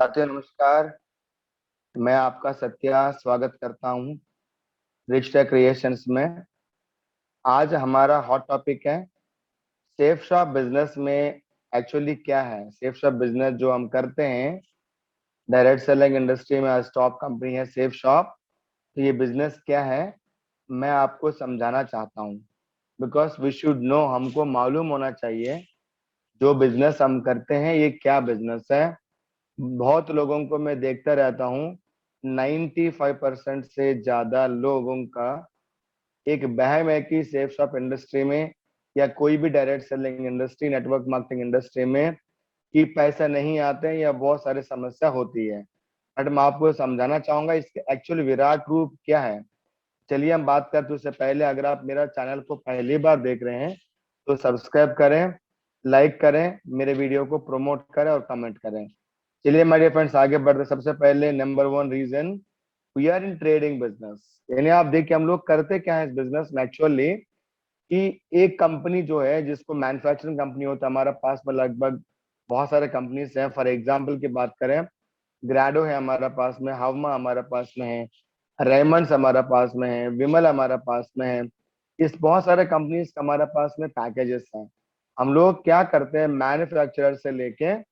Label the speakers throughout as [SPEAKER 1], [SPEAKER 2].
[SPEAKER 1] साथियों नमस्कार। मैं आपका सत्या स्वागत करता हूं रिच टेक क्रिएशंस में। आज हमारा हॉट टॉपिक है सेफ शॉप बिजनेस में एक्चुअली क्या है। सेफ शॉप बिजनेस जो हम करते हैं डायरेक्ट सेलिंग इंडस्ट्री में, आज टॉप कंपनी है सेफ शॉप। तो ये बिजनेस क्या है मैं आपको समझाना चाहता हूँ, बिकॉज वी शुड नो, हमको मालूम होना चाहिए जो बिजनेस हम करते हैं ये क्या बिजनेस है। बहुत लोगों को मैं देखता रहता हूँ, 95% से ज्यादा लोगों का एक वहम है कि सेफ शॉप इंडस्ट्री में या कोई भी direct selling industry, network marketing industry में कि पैसा नहीं आते हैं या बहुत सारी समस्या होती है। बट मैं आपको समझाना चाहूंगा इसके एक्चुअल विराट रूप क्या है। चलिए हम बात करते हैं। उससे पहले अगर आप मेरा चैनल को पहली बार देख रहे हैं तो सब्सक्राइब करें, लाइक करें, मेरे वीडियो को प्रमोट करें और कमेंट करें। चलिए मेरे फ्रेंड्स आगे बढ़ते। सबसे पहले number one reason, we are in trading business. यानी आप देखिए हम लोग करते क्या है इस बिजनेस में एक्चुअली, कि एक कंपनी जो है जिसको मैन्युफैक्चरिंग कंपनी होता है, हमारे पास में लगभग बहुत सारे कंपनीज हैं। फॉर एग्जांपल की बात करें, ग्राडो है हमारे पास में, हवमा हमारे पास में है, रेमंड्स हमारे पास में है, विमल हमारे पास में है। इस बहुत सारे कंपनीज हमारे पास में पैकेजेस हैं। हम लोग क्या करते हैं, मैन्युफैक्चरर से लेके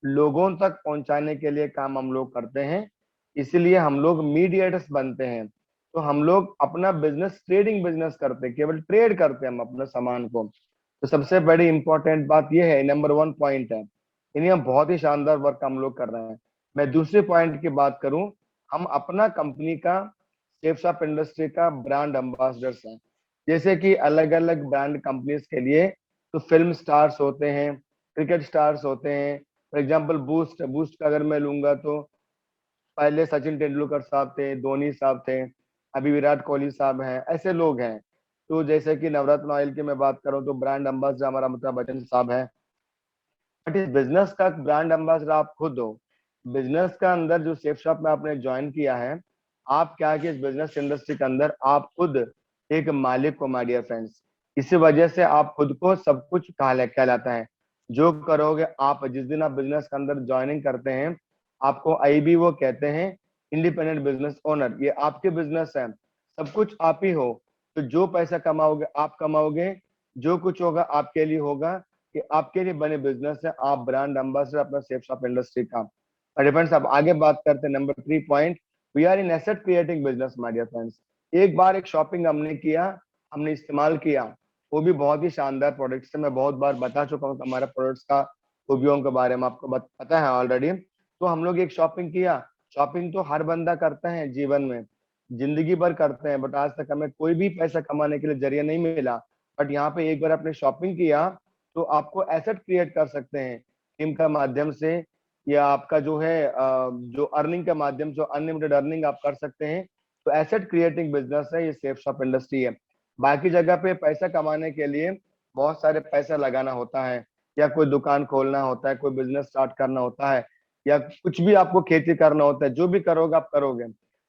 [SPEAKER 1] लोगों तक पहुंचाने के लिए काम हम लोग करते हैं। इसलिए हम लोग मीडिएटर्स बनते हैं। तो हम लोग अपना बिजनेस ट्रेडिंग बिजनेस करते हैं, केवल ट्रेड करते हैं हम अपने सामान को। तो सबसे बड़ी इंपॉर्टेंट बात यह है, नंबर वन पॉइंट है। यानी हम बहुत ही शानदार वर्क हम लोग कर रहे हैं। मैं दूसरे पॉइंट की बात करूं, हम अपना कंपनी का सेफ शॉप इंडस्ट्री का ब्रांड एम्बेसडर्स हैं। जैसे कि अलग अलग ब्रांड कंपनीज के लिए तो फिल्म स्टार्स होते हैं, क्रिकेट स्टार्स होते हैं। फॉर एग्जाम्पल बूस्ट, बूस्ट का अगर मैं लूंगा तो पहले सचिन तेंदुलकर साहब थे, धोनी साहब थे, अभी विराट कोहली साहब हैं, ऐसे लोग हैं। तो जैसे कि नवरत्न ऑयल की मैं बात करूं तो ब्रांड एम्बेसडर हमारा अमिताभ बच्चन साहब है। बट इस बिजनेस का ब्रांड एम्बेसडर आप खुद हो। बिजनेस का अंदर जो सेफ शॉप में आपने ज्वाइन किया है, आप क्या कि इस बिजनेस इंडस्ट्री के अंदर आप खुद एक मालिक हो माय डियर फ्रेंड्स। इसी वजह से आप खुद को सब कुछ कहलाता है। जो करोगे आप, जिस दिन आप बिजनेस के अंदर ज्वाइनिंग करते हैं, आपको आईबी वो कहते हैं, इंडिपेंडेंट बिजनेस ओनर। ये आपके बिजनेस है, सब कुछ आप ही हो। तो जो पैसा कमाओगे आप कमाओगे, जो कुछ होगा आपके लिए होगा। कि आपके लिए बने बिजनेस है, आप ब्रांड एम्बेसडर अपना सेफ शॉप इंडस्ट्री का। और फ्रेंड्स अब आगे बात करते हैं number three point, we are in asset creating business my dear friends. एक बार एक शॉपिंग हमने किया, हमने इस्तेमाल किया, वो भी बहुत ही शानदार प्रोडक्ट्स है। मैं बहुत बार बता चुका हूँ हमारे प्रोडक्ट्स का खूबियों के बारे में आपको पता है ऑलरेडी। तो हम लोग एक शॉपिंग किया। शॉपिंग तो हर बंदा करता है जीवन में, जिंदगी भर करते हैं, बट आज तक हमें कोई भी पैसा कमाने के लिए जरिया नहीं मिला। बट यहाँ पे एक बार आपने शॉपिंग किया तो आपको एसेट क्रिएट कर सकते हैं टीम का माध्यम से, या आपका जो है जो अर्निंग के माध्यम से अनलिमिटेड अर्निंग आप कर सकते हैं। तो एसेट क्रिएटिंग बिजनेस है ये सेफ शॉप इंडस्ट्री है। बाकी जगह पे पैसा कमाने के लिए बहुत सारे पैसा लगाना होता है, या कोई दुकान खोलना होता है, कोई बिजनेस स्टार्ट करना होता है, या कुछ भी आपको खेती करना होता है। जो भी करोगे आप करोगे,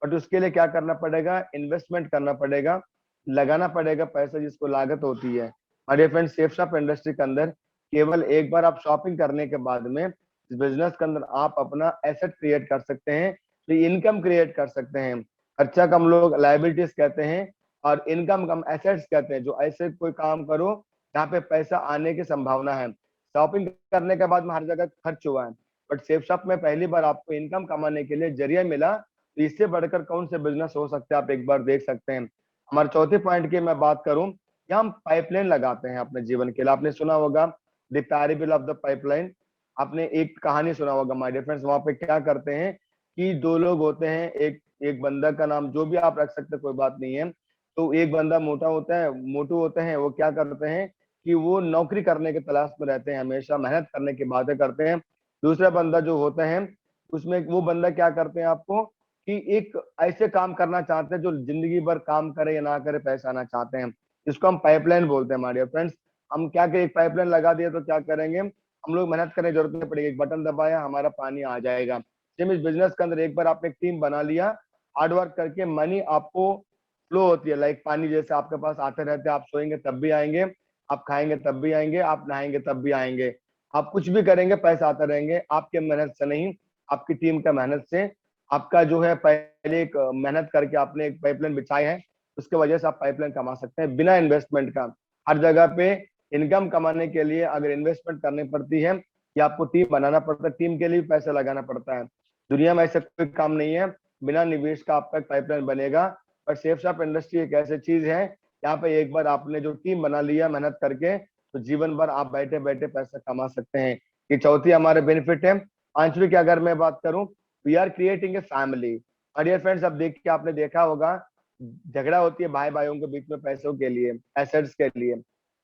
[SPEAKER 1] बट उसके लिए क्या करना पड़ेगा, इन्वेस्टमेंट करना पड़ेगा, लगाना पड़ेगा पैसा, जिसको लागत होती है। हमारे फ्रेंड सेफ शॉप इंडस्ट्री के अंदर केवल एक बार आप शॉपिंग करने के बाद में इस बिजनेस के अंदर आप अपना एसेट क्रिएट कर सकते हैं, तो इनकम क्रिएट कर सकते हैं। खर्चा कम लोग लाइबिलिटीज कहते हैं, और इनकम कम एसेट्स कहते हैं। जो ऐसे कोई काम करो जहाँ पे पैसा आने की संभावना है। शॉपिंग करने के बाद में हर जगह खर्च हुआ है, बट सेफ शॉप में पहली बार आपको इनकम कमाने के लिए जरिया मिला। तो इससे बढ़कर कौन से बिजनेस हो सकते हैं, आप एक बार देख सकते हैं। हमारे चौथे पॉइंट की मैं बात करूं, या हम पाइपलाइन लगाते हैं अपने जीवन के लिए। आपने सुना होगा the parable of the pipeline. आपने एक कहानी सुना होगा माय डियर फ्रेंड्स। वहां पे क्या करते हैं कि दो लोग होते हैं, एक एक बंदा का नाम जो भी आप रख सकते हैं, कोई बात नहीं है। तो एक बंदा मोटा होता है, मोटू होते हैं, वो क्या करते हैं कि वो नौकरी करने के तलाश में रहते हैं, हमेशा मेहनत करने की बातें करते हैं। दूसरा बंदा जो होता है, उसमें वो बंदा क्या करते हैं आपको, कि एक ऐसे काम करना चाहते हैं जो जिंदगी भर काम करे या ना करे पैसा आना चाहते हैं। इसको हम पाइपलाइन बोलते हैं हमारे फ्रेंड्स। हम क्या करें, एक पाइपलाइन लगा दिया तो क्या करेंगे, हम लोग मेहनत करने की जरूरत नहीं पड़ेगी, एक बटन दबाया हमारा पानी आ जाएगा। सेम इस बिजनेस के अंदर एक बार आपने एक टीम बना लिया, हार्ड वर्क करके मनी आपको फ्लो होती है, लाइक पानी जैसे आपके पास आते रहते हैं। आप सोएंगे तब भी आएंगे, आप खाएंगे तब भी आएंगे, आप नहाएंगे तब भी आएंगे। आप कुछ भी करेंगे पैसा आते रहेंगे, आपके मेहनत से नहीं, आपकी टीम का मेहनत से, आपका जो है पहले एक मेहनत करके आपने एक पाइपलाइन बिछाई है, उसके वजह से आप पाइपलाइन कमा सकते हैं बिना इन्वेस्टमेंट का। हर जगह पे इनकम कमाने के लिए अगर इन्वेस्टमेंट करनी पड़ती है या आपको टीम बनाना पड़ता है, टीम के लिए भी पैसा लगाना पड़ता है। दुनिया में ऐसा कोई काम नहीं है बिना निवेश का आपका पाइपलाइन बनेगा। पर सेफ शॉप इंडस्ट्री एक ऐसी चीज है, यहाँ पे एक बार आपने जो टीम बना लिया मेहनत करके, तो जीवन भर आप बैठे बैठे पैसा कमा सकते हैं। ये चौथी हमारे बेनिफिट है। पांचवी की अगर मैं बात करूं, we are creating a family. Dear friends, अब देखिए आपने देखा होगा झगड़ा होती है भाई भाइयों के बीच में पैसों के लिए, एसेट्स के लिए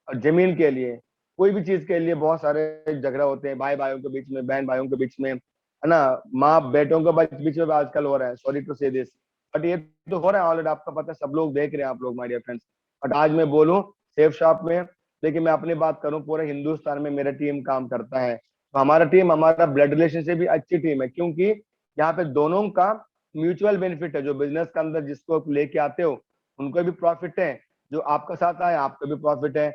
[SPEAKER 1] और जमीन के लिए, कोई भी चीज के लिए बहुत सारे झगड़ा होते हैं भाई भाइयों के बीच में, बहन भाइयों के बीच में, है ना, माँ बेटों के बीच में भी आजकल हो रहा है। सॉरी टू से दिस, बट ये तो हो रहा है ऑलरेडी, आपका पता है, सब लोग देख रहे हैं आप लोग माय डियर फ्रेंड्स। बट आज मैं बोलूं सेफ शॉप में, देखिए मैं अपनी बात करूं, पूरे हिंदुस्तान में मेरा टीम काम करता है। तो हमारा टीम, हमारा ब्लड रिलेशन से भी अच्छी टीम है, क्योंकि यहाँ पे दोनों का म्यूचुअल बेनिफिट है। जो बिजनेस के अंदर जिसको आप लेके आते हो उनको भी प्रॉफिट है, जो आपका साथ आए आपका भी प्रॉफिट है,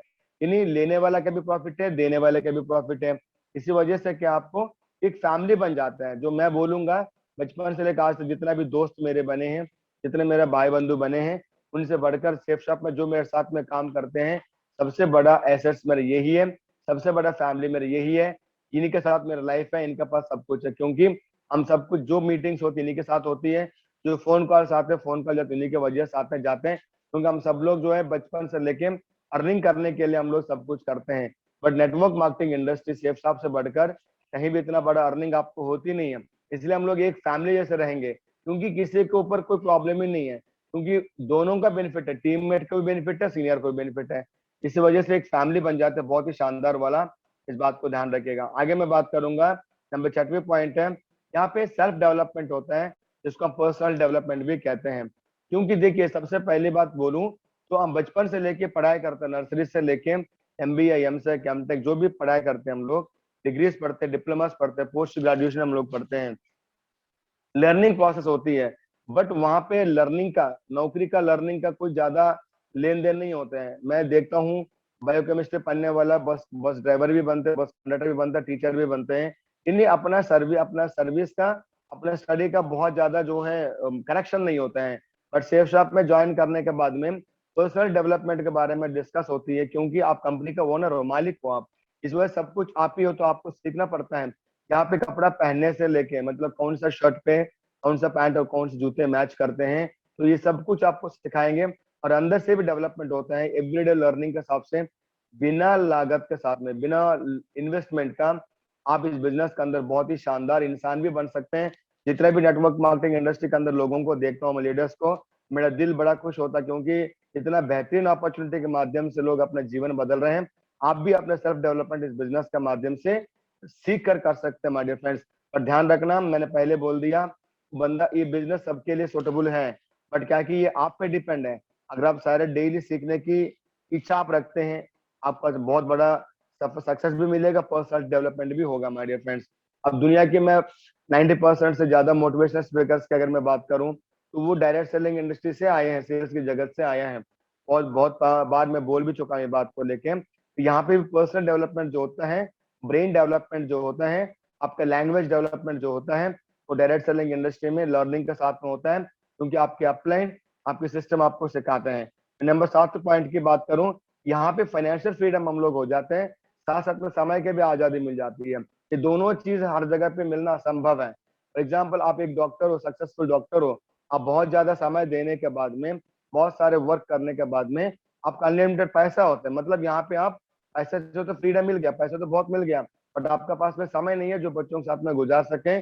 [SPEAKER 1] यानी लेने वाला का भी प्रॉफिट है, देने वाले का भी प्रॉफिट है। इसी वजह से क्या आपको एक फैमिली बन जाता है। जो मैं बोलूंगा बचपन से लेकर आज तक जितना भी दोस्त मेरे बने हैं, जितने मेरे भाई बंधु बने हैं, उनसे बढ़कर सेफ शॉप में जो मेरे साथ में काम करते हैं, सबसे बड़ा एसेट्स मेरे यही है, सबसे बड़ा फैमिली मेरे यही है। इन्हीं के साथ मेरा लाइफ है, इनके पास सब कुछ है, क्योंकि हम सब कुछ जो मीटिंग्स होती है इन्हीं के साथ होती है, जो फोन कॉल्स आते हैं फोन कॉल जाते इन्हीं के वजह से साथ में जाते हैं, क्योंकि हम सब लोग जो है बचपन से लेके अर्निंग करने के लिए हम लोग सब कुछ करते हैं। But network marketing industry safe shop से बढ़कर कहीं भी इतना बड़ा अर्निंग आपको होती नहीं है। इसलिए हम लोग एक फैमिली जैसे रहेंगे, क्योंकि किसी के ऊपर कोई प्रॉब्लम ही नहीं है, क्योंकि दोनों का बेनिफिट है, टीममेट का भी बेनिफिट है, सीनियर को भी बेनिफिट है। इसी वजह से एक फैमिली बन जाते हैं, बहुत ही शानदार वाला। इस बात को ध्यान रखिएगा। आगे मैं बात करूंगा, नंबर 6वां पॉइंट है, यहाँ पे सेल्फ डेवलपमेंट होता है, जिसको हम पर्सनल डेवलपमेंट भी कहते हैं। क्योंकि देखिए सबसे पहली बात बोलूं तो हम बचपन से लेके पढ़ाई करते हैं, नर्सरी से लेके MBA एमसेक एमटेक जो भी पढ़ाई करते हैं हम लोग, डिग्रीज पढ़ते हैं, डिप्लोमास पढ़ते हैं, पोस्ट ग्रेजुएशन हम लोग पढ़ते हैं, लर्निंग प्रोसेस होती है। बट वहां पे लर्निंग का, नौकरी का लर्निंग का कोई ज्यादा लेन देन नहीं होता है। मैं देखता हूँ बायोकेमिस्ट्री पढ़ने वाला बस बस ड्राइवर भी बनते हैं, बस कंडक्टर भी बनता है, टीचर भी बनते हैं। इन्हें अपना सर्विस का, अपना स्टडी का बहुत ज्यादा जो है करेक्शन नहीं होता है। बट सेफ शॉप में ज्वाइन करने के बाद में पर्सनल डेवलपमेंट के बारे में डिस्कस होती है, क्योंकि आप कंपनी का ओनर हो, मालिक हो आप, इस वजह सब कुछ आप ही हो, तो आपको सीखना पड़ता है। यहाँ पे कपड़ा पहनने से लेके, मतलब कौन सा शर्ट पे कौन सा पैंट और कौन से जूते मैच करते हैं, तो ये सब कुछ आपको सिखाएंगे। और अंदर से भी डेवलपमेंट होता है एवरीडे लर्निंग के हिसाब से, बिना लागत के साथ में, बिना इन्वेस्टमेंट का आप इस बिजनेस के अंदर बहुत ही शानदार इंसान भी बन सकते हैं। जितना भी नेटवर्क मार्केटिंग इंडस्ट्री के अंदर लोगों को देखता हूँ, लीडर्स को, मेरा दिल बड़ा खुश होता है, क्योंकि इतना बेहतरीन अपॉर्चुनिटी के माध्यम से लोग अपना जीवन बदल रहे हैं। आप भी अपने सेल्फ डेवलपमेंट इस बिजनेस के माध्यम से सीख कर सकते हैं माय डियर फ्रेंड्स। पर ध्यान रखना, मैंने पहले बोल दिया, बंदा ये बिजनेस सबके लिए सूटेबल है, बट क्या कि ये आप पे डिपेंड है। अगर आप सारे डेली सीखने की इच्छा आप रखते हैं, आपका बहुत बड़ा सक्सेस भी मिलेगा, पर्सनल डेवलपमेंट भी होगा माय डियर फ्रेंड्स। अब दुनिया की मैं 90% से ज्यादा मोटिवेशनल स्पीकर्स की अगर मैं बात करूं, तो वो डायरेक्ट सेलिंग इंडस्ट्री से आए हैं, सेल्स की जगत से आए हैं। और बहुत बार मैं बोल भी चुका हूं ये बात को लेके। तो यहाँ पे भी पर्सनल डेवलपमेंट जो होता है, ब्रेन डेवलपमेंट जो होता है, आपका लैंग्वेज डेवलपमेंट जो होता है, वो डायरेक्ट सेलिंग इंडस्ट्री में लर्निंग के साथ में होता है, क्योंकि आपके अपलाइन, आपके सिस्टम आपको सिखाते हैं। नंबर 7 पॉइंट की बात करूं, यहाँ पे फाइनेंशियल फ्रीडम हम लोग हो जाते हैं, साथ साथ में समय की भी आजादी मिल जाती है। ये दोनों चीज हर जगह पे मिलना असंभव है। फॉर एग्जाम्पल, आप एक डॉक्टर हो, सक्सेसफुल डॉक्टर हो, आप बहुत ज्यादा समय देने के बाद में, बहुत सारे वर्क करने के बाद में आपका अनलिमिटेड पैसा होता है। मतलब यहाँ पे आप पैसे जो, तो फ्रीडम मिल गया, पैसा तो बहुत मिल गया, बट आपका पास में समय नहीं है जो बच्चों के साथ में गुजार सके,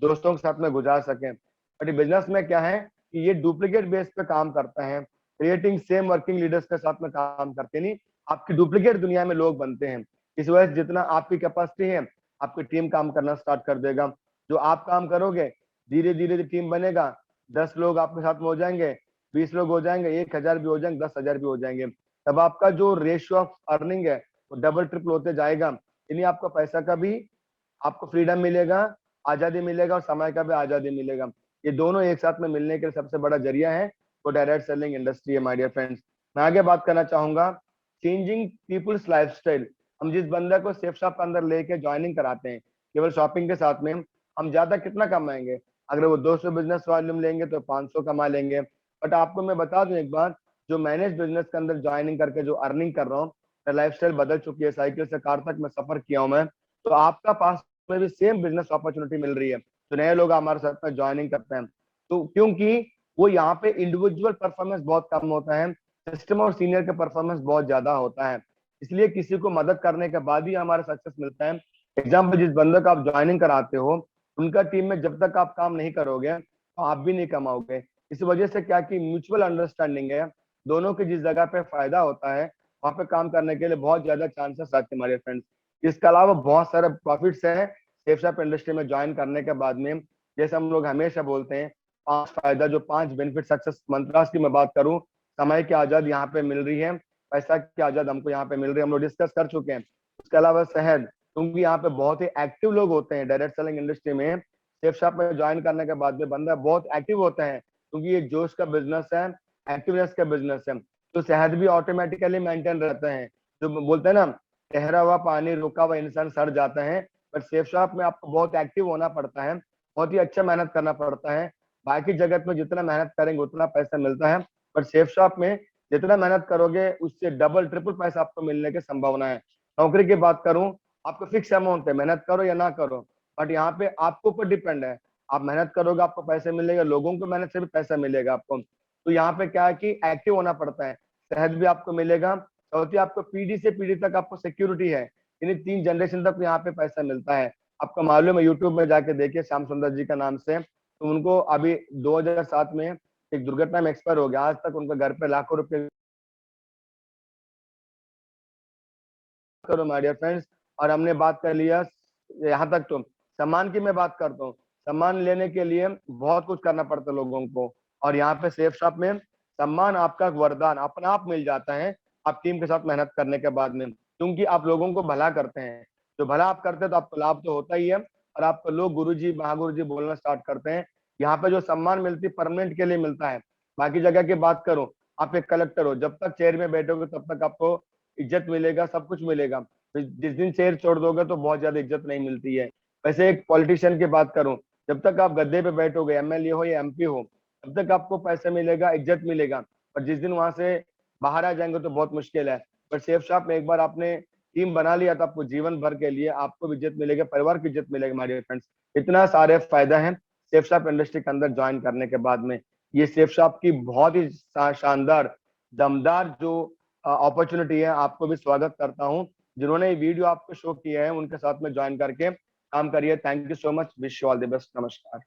[SPEAKER 1] दोस्तों के साथ में गुजार सके। बट बिजनेस में क्या है कि ये डुप्लीकेट बेस पे काम करता है, क्रिएटिंग सेम वर्किंग लीडर्स के साथ में काम करते नहीं, आपकी डुप्लीकेट दुनिया में लोग बनते हैं। इस वजह से जितना आपकी कैपेसिटी है, आपकी टीम काम करना स्टार्ट कर देगा। जो आप काम करोगे, धीरे धीरे टीम बनेगा, 10 लोग आपके साथ में हो जाएंगे, 20 लोग हो जाएंगे, 1000 भी हो जाएंगे, 10,000 भी हो जाएंगे। तब आपका जो रेशियो ऑफ अर्निंग है वो डबल ट्रिपल होते जाएगा। यानी आपका पैसा का भी आपको फ्रीडम मिलेगा, आजादी मिलेगा, और समय का भी आजादी मिलेगा। ये दोनों एक साथ में मिलने के लिए सबसे बड़ा जरिया है वो डायरेक्ट सेलिंग इंडस्ट्री है माय डियर फ्रेंड्स। मैं आगे बात करना चाहूंगा, चेंजिंग पीपल्स लाइफस्टाइल। हम जिस बंदे को सेफ शॉप के अंदर लेके ज्वाइनिंग कराते हैं केवल शॉपिंग के साथ में, हम ज्यादा कितना कमाएंगे? अगर वो 200 बिजनेस वॉल्यूम लेंगे तो 500 कमा लेंगे। बट आपको मैं बता दूं एक बात, जो मैनेज बिजनेस के अंदर ज्वाइनिंग करके जो अर्निंग कर रहा हूँ, लाइफस्टाइल बदल चुकी है, साइकिल से कार तक मैं सफर किया हूँ मैं। तो आपका पास में भी सेम बिजनेस अपॉर्चुनिटी मिल रही है, तो नए लोग हमारे साथ में ज्वाइनिंग करते हैं। तो क्योंकि वो यहाँ पे इंडिविजुअल परफॉर्मेंस बहुत कम होता है, सिस्टम और सीनियर का परफॉर्मेंस बहुत ज्यादा होता है, इसलिए किसी को मदद करने के बाद ही हमारा सक्सेस मिलता है। एग्जाम्पल, जिस बंदे को आप ज्वाइनिंग कराते हो, उनका टीम में जब तक आप काम नहीं करोगे तो आप भी नहीं कमाओगे। इस वजह से क्या कि म्यूचुअल अंडरस्टैंडिंग है, दोनों की जिस जगह पे फायदा होता है वहां पे काम करने के लिए बहुत ज्यादा चांसेस आते हैं हमारे फ्रेंड्स। इसके अलावा बहुत सारे प्रॉफिट्स हैं सेफशॉप इंडस्ट्री में ज्वाइन करने के बाद में। जैसे हम लोग हमेशा बोलते हैं, 5 फायदा, जो 5 बेनिफिट सक्सेस मंत्रास की मैं बात करूं, समय की आजाद यहाँ पे मिल रही है, पैसा की आजाद हमको यहाँ पे मिल रही है, हम लोग डिस्कस कर चुके हैं। उसके अलावा शहर, क्योंकि यहाँ पे बहुत ही एक्टिव लोग होते हैं डायरेक्ट सेलिंग इंडस्ट्री में, सेफ शॉप में ज्वाइन करने के बाद में बंदा बहुत एक्टिव होता है, क्योंकि ये जोश का बिजनेस है, एक्टिवनेस का बिजनेस है। तो सेहत भी ऑटोमेटिकली मेंटेन रहता है। जो बोलते हैं ना, ठहरा हुआ पानी रुका हुआ इंसान सड़ जाता है, बट सेफ शॉप में आपको बहुत एक्टिव होना पड़ता है, बहुत ही अच्छा मेहनत करना पड़ता है। बाकी जगत में जितना मेहनत करेंगे उतना पैसा मिलता है, बट सेफ शॉप में जितना मेहनत करोगे उससे डबल ट्रिपल पैसा आपको मिलने की संभावना है। नौकरी की बात करूं, आपको फिक्स अमाउंट है, मेहनत करो या ना करो, बट यहाँ पे आपके ऊपर डिपेंड है, आप मेहनत करोगे आपको पैसे मिलेगा, लोगों को मेहनत से भी पैसा मिलेगा आपको। तो यहाँ पे क्या है कि एक्टिव होना पड़ता है, सेहत भी आपको मिलेगा, चौथी आपको पीढ़ी से पीढ़ी तक आपको सिक्योरिटी है, यानी 3 जनरेशन तक यहाँ पे पैसा मिलता है। आपको मालूम है, यूट्यूब में जाके देखिए श्याम सुंदर जी का नाम से, तो उनको अभी 2007 में एक दुर्घटना में एक्सपायर हो गया, आज तक उनके घर पे लाखों रुपए करो माय डियर फ्रेंड्स। और हमने बात कर लिया यहाँ तक, तो सम्मान की मैं बात करता हूँ, सम्मान लेने के लिए बहुत कुछ करना पड़ता है लोगों को, और यहाँ पे सेफ शॉप में सम्मान आपका वरदान अपना आप मिल जाता है, आप टीम के साथ मेहनत करने के बाद में, क्योंकि आप लोगों को भला करते हैं। जो भला आप करते हैं तो आपको लाभ तो होता ही है, और आपको लोग गुरु जी महागुरु जी बोलना स्टार्ट करते हैं। यहाँ पे जो सम्मान मिलती है परमानेंट के लिए मिलता है। बाकी जगह की बात करो, आप एक कलेक्टर हो, जब तक चेयर में बैठोगे तब तक आपको इज्जत मिलेगा, सब कुछ मिलेगा, जिस दिन चेयर छोड़ दोगे तो बहुत ज्यादा इज्जत नहीं मिलती है। वैसे एक पॉलिटिशियन की बात करूं, जब तक आप गद्दे पे बैठोगे, एमएलए हो या एमपी हो, तब तक आपको पैसे मिलेगा, इज्जत मिलेगा, और जिस दिन वहां से बाहर आ जाएंगे तो बहुत मुश्किल है। पर सेफ शॉप में एक बार आपने टीम बना लिया तो आपको जीवन भर के लिए आपको भी इज्जत मिलेगी, परिवार की इज्जत मिलेगी हमारे फ्रेंड्स। इतना सारे फायदा है सेफ शॉप इंडस्ट्री के अंदर ज्वाइन करने के बाद में। ये सेफ शॉप की बहुत ही शानदार दमदार जो अपॉर्चुनिटी है, आपको भी स्वागत करता हूँ। जिन्होंने ये वीडियो आपको शो किया है उनके साथ में ज्वाइन करके काम करिए। Thank you so much, wish you all the best, नमस्कार।